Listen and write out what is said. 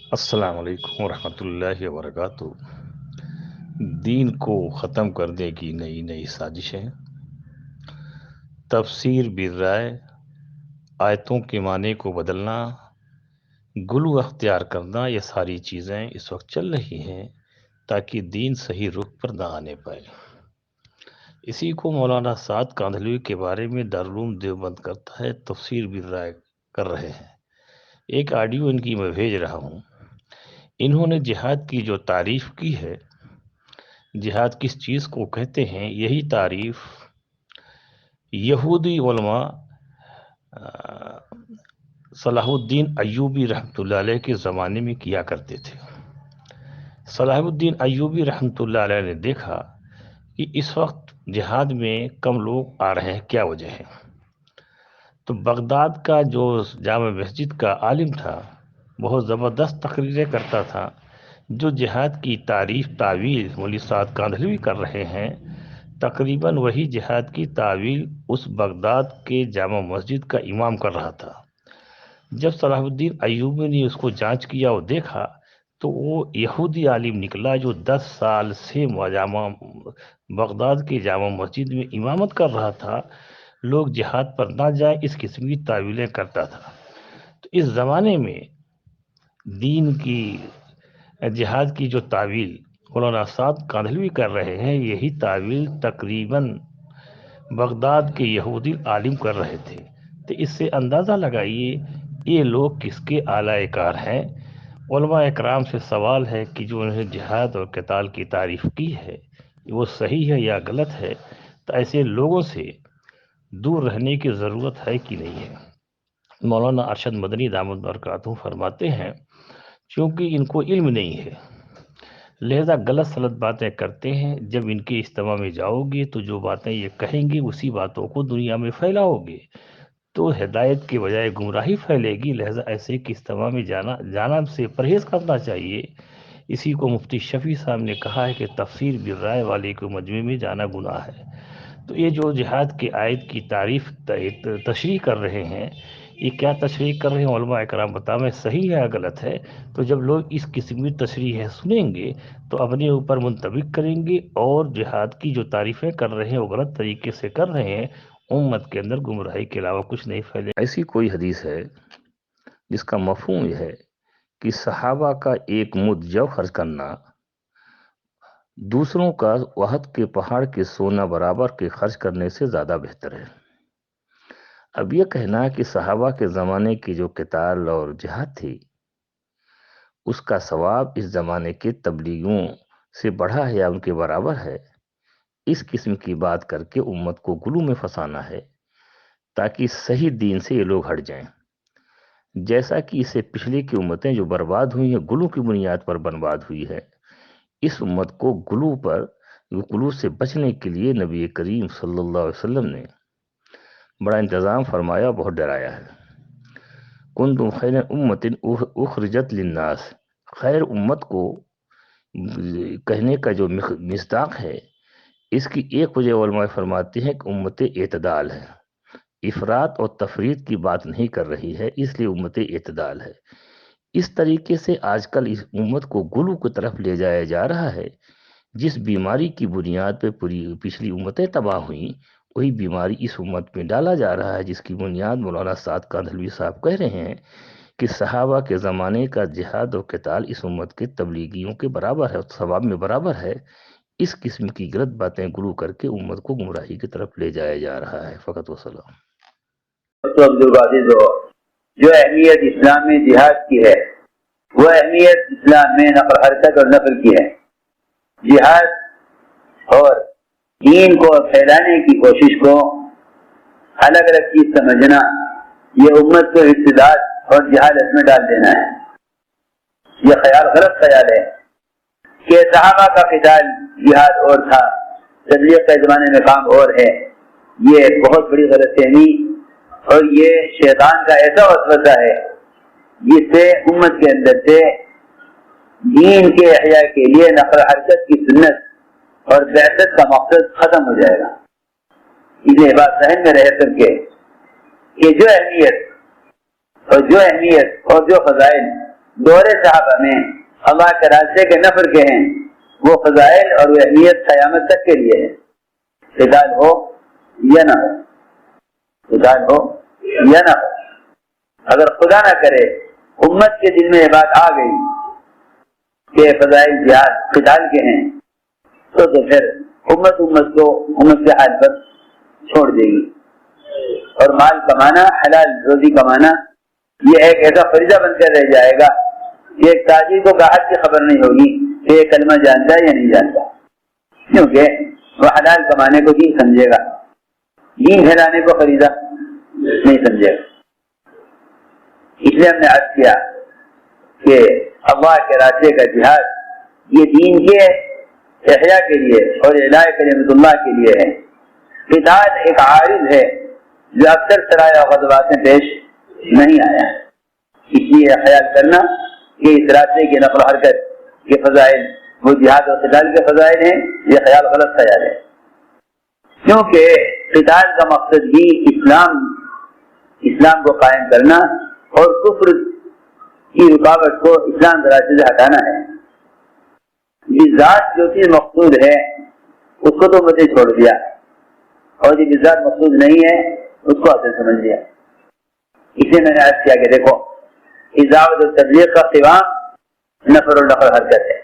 السلام علیکم ورحمۃ اللہ وبرکاتہ۔ دین کو ختم کرنے کی نئی نئی سازشیں، تفسیر بالرائے، آیتوں کے معنی کو بدلنا، غلو اختیار کرنا، یہ ساری چیزیں اس وقت چل رہی ہیں تاکہ دین صحیح رخ پر نہ آنے پائے۔ اسی کو مولانا سعد کاندھلوی کے بارے میں دارالعلوم دیوبند کرتا ہے، تفسیر بالرائے کر رہے ہیں۔ ایک آڈیو ان کی میں بھیج رہا ہوں۔ انہوں نے جہاد کی جو تعریف کی ہے، جہاد کس چیز کو کہتے ہیں، یہی تعریف یہودی علماء صلاح الدین ایوبی رحمۃ اللہ علیہ کے زمانے میں کیا کرتے تھے۔ صلاح الدین ایوبی رحمۃ اللہ علیہ نے دیکھا کہ اس وقت جہاد میں کم لوگ آ رہے ہیں، کیا وجہ ہے؟ تو بغداد کا جو جامع مسجد کا عالم تھا، بہت زبردست تقریریں کرتا تھا، جو جہاد کی تعریف تعویل مولوی سعد کاندھلوی کر رہے ہیں، تقریباً وہی جہاد کی تعویل اس بغداد کے جامع مسجد کا امام کر رہا تھا۔ جب صلاح الدین ایوبی نے اس کو جانچ کیا اور دیکھا تو وہ یہودی عالم نکلا جو 10 سال سے بغداد کے جامع مسجد میں امامت کر رہا تھا، لوگ جہاد پر نہ جائیں اس قسم کی تعویلیں کرتا تھا۔ تو اس زمانے میں دین کی جہاد کی جو تعویل مولانا سعد کاندھلوی کر رہے ہیں، یہی تعویل تقریباً بغداد کے یہودی عالم کر رہے تھے۔ تو اس سے اندازہ لگائیے یہ لوگ کس کے اعلی کار ہیں۔ علماء اکرام سے سوال ہے کہ جو انہیں جہاد اور قتال کی تعریف کی ہے وہ صحیح ہے یا غلط ہے، تو ایسے لوگوں سے دور رہنے کی ضرورت ہے کہ نہیں ہے۔ مولانا ارشد مدنی دامت برکاتہ فرماتے ہیں چونکہ ان کو علم نہیں ہے لہذا غلط سلط باتیں کرتے ہیں۔ جب ان کے اجتماع میں جاؤ گے تو جو باتیں یہ کہیں گے اسی باتوں کو دنیا میں پھیلاؤ گے تو ہدایت کے بجائے گمراہی پھیلے گی، لہذا ایسے کہ اجتماع میں جانا سے پرہیز کرنا چاہیے۔ اسی کو مفتی شفیع صاحب نے کہا ہے کہ تفسیر بالرائے والے کو مجمع میں جانا گناہ ہے۔ تو یہ جو جہاد کی آیت کی تعریف تشریح کر رہے ہیں، یہ کیا تشریح کر رہے ہیں علماء اکرام بتائیں صحیح ہے یا غلط ہے؟ تو جب لوگ اس قسم کی تشریح سنیں گے تو اپنے اوپر منطبق کریں گے، اور جہاد کی جو تعریفیں کر رہے ہیں وہ غلط طریقے سے کر رہے ہیں، امت کے اندر گمراہی کے علاوہ کچھ نہیں پھیلے۔ ایسی کوئی حدیث ہے جس کا مفہوم یہ ہے کہ صحابہ کا ایک مد جو خرچ کرنا دوسروں کا وحد کے پہاڑ کے سونا برابر کے خرچ کرنے سے زیادہ بہتر ہے۔ اب یہ کہنا کہ صحابہ کے زمانے کی جو قتال اور جہاد تھی اس کا ثواب اس زمانے کے تبلیغیوں سے بڑھا ہے یا ان کے برابر ہے، اس قسم کی بات کر کے امت کو غلو میں پھنسانا ہے تاکہ صحیح دین سے یہ لوگ ہٹ جائیں، جیسا کہ اس سے پچھلے کی امتیں جو برباد ہوئی ہیں غلو کی بنیاد پر برباد ہوئی ہے۔ اس امت کو غلو سے بچنے کے لیے نبی کریم صلی اللہ علیہ وسلم نے بڑا انتظام فرمایا، بہت ڈرایا ہے۔ کنتم خیر امت اخرجت للناس، خیر امت کو کہنے کا جو مصداق ہے، اس کی ایک وجہ علماء فرماتے ہیں کہ امت اعتدال ہے، افراط اور تفریط کی بات نہیں کر رہی ہے، اس لیے امت اعتدال ہے۔ اس طریقے سے آج کل اس امت کو غلو کی طرف لے جایا جا رہا ہے۔ جس بیماری کی بنیاد پہ پچھلی امتیں تباہ ہوئیں، وہی بیماری اس امت میں ڈالا جا رہا ہے، جس کی بنیاد مولانا سعد کاندھلوی صاحب کہہ رہے ہیں کہ صحابہ کے زمانے کا جہاد و قتال اس امت کے تبلیغیوں کے برابر ہے اور ثواب میں برابر ہے۔ اس قسم کی غلط باتیں غلو کر کے امت کو گمراہی کی طرف لے جایا جا رہا ہے۔ فقط وسلام۔ جو اہمیت اسلام میں جہاد کی ہے وہ اہمیت اسلام میں نقل حرکت اور نقل کی ہے۔ جہاد اور دین کو پھیلانے کی کوشش کو الگ الگ چیز سمجھنا یہ امت کو ابتداء اور جہالت میں ڈال دینا ہے۔ یہ خیال غلط خیال ہے کہ صحابہ کا قتال جہاد اور تھا، تبلیغ کے زمانے میں کام اور ہے۔ یہ بہت بڑی غلط فہمی اور یہ شیطان کا ایسا وسوسہ ہے جس سے امت کے اندر سے دین کے احیاء کے لیے نقل حرکت کی سنت اور بعثت کا مقصد ختم ہو جائے گا۔ اسے بات ذہن میں رہ کر کے کہ جو اہمیت اور جو فضائل دور صحابہ میں اللہ کے راستے کے نفر کے ہیں، وہ فضائل اور وہ اہمیت قیامت تک کے لیے ہے، قتال ہو یا نہ ہو، قتال ہو یا نہ ہو۔ اگر خدا نہ کرے امت کے دل میں یہ بات آ گئی کہ فضائل جہاد قتال کے ہیں تو پھر امت کو امت کے حال پر چھوڑ دے گی، اور مال کمانا، حلال روزی کمانا، یہ ایک ایسا فریضہ بن کر رہ جائے گا کہ ایک تاجر کو گاہک کی خبر نہیں ہوگی کہ یہ کلمہ جانتا ہے یا نہیں جانتا، کیونکہ وہ حلال کمانے کو دین سمجھے گا، دین پھیلانے کو فریضہ نہیں سمجھے گا۔ اس لیے ہم نے عرض کیا کہ اللہ کے راستے کا جہاد یہ دین کے احیاء کے لیے اور اعلاء کلمۃ اللہ کے لیے ہے۔ قتال ایک عارض ہے جو اکثر سرایہ غزوات میں پیش نہیں آیا، اس لیے خیال کرنا کہ اس راستے کی نقل و حرکت کے فضائل وہ جہاد اور قتال کے فضائل ہیں، یہ خیال غلط خیال ہے، کیونکہ قتال کا مقصد بھی اسلام کو قائم کرنا اور کفر کی رکاوٹ کو اسلام کے راستے سے ہٹانا ہے۔ بالذات جو چیز مقصود ہے اس کو تو مجھے چھوڑ دیا، اور جو بالذات مقصود نہیں ہے اس کو اصل سمجھ لیا۔ اسے میں نے عرض کیا کہ دیکھو، دعوت و تبلیغ کا قوام نفر و نفر حرکت ہے،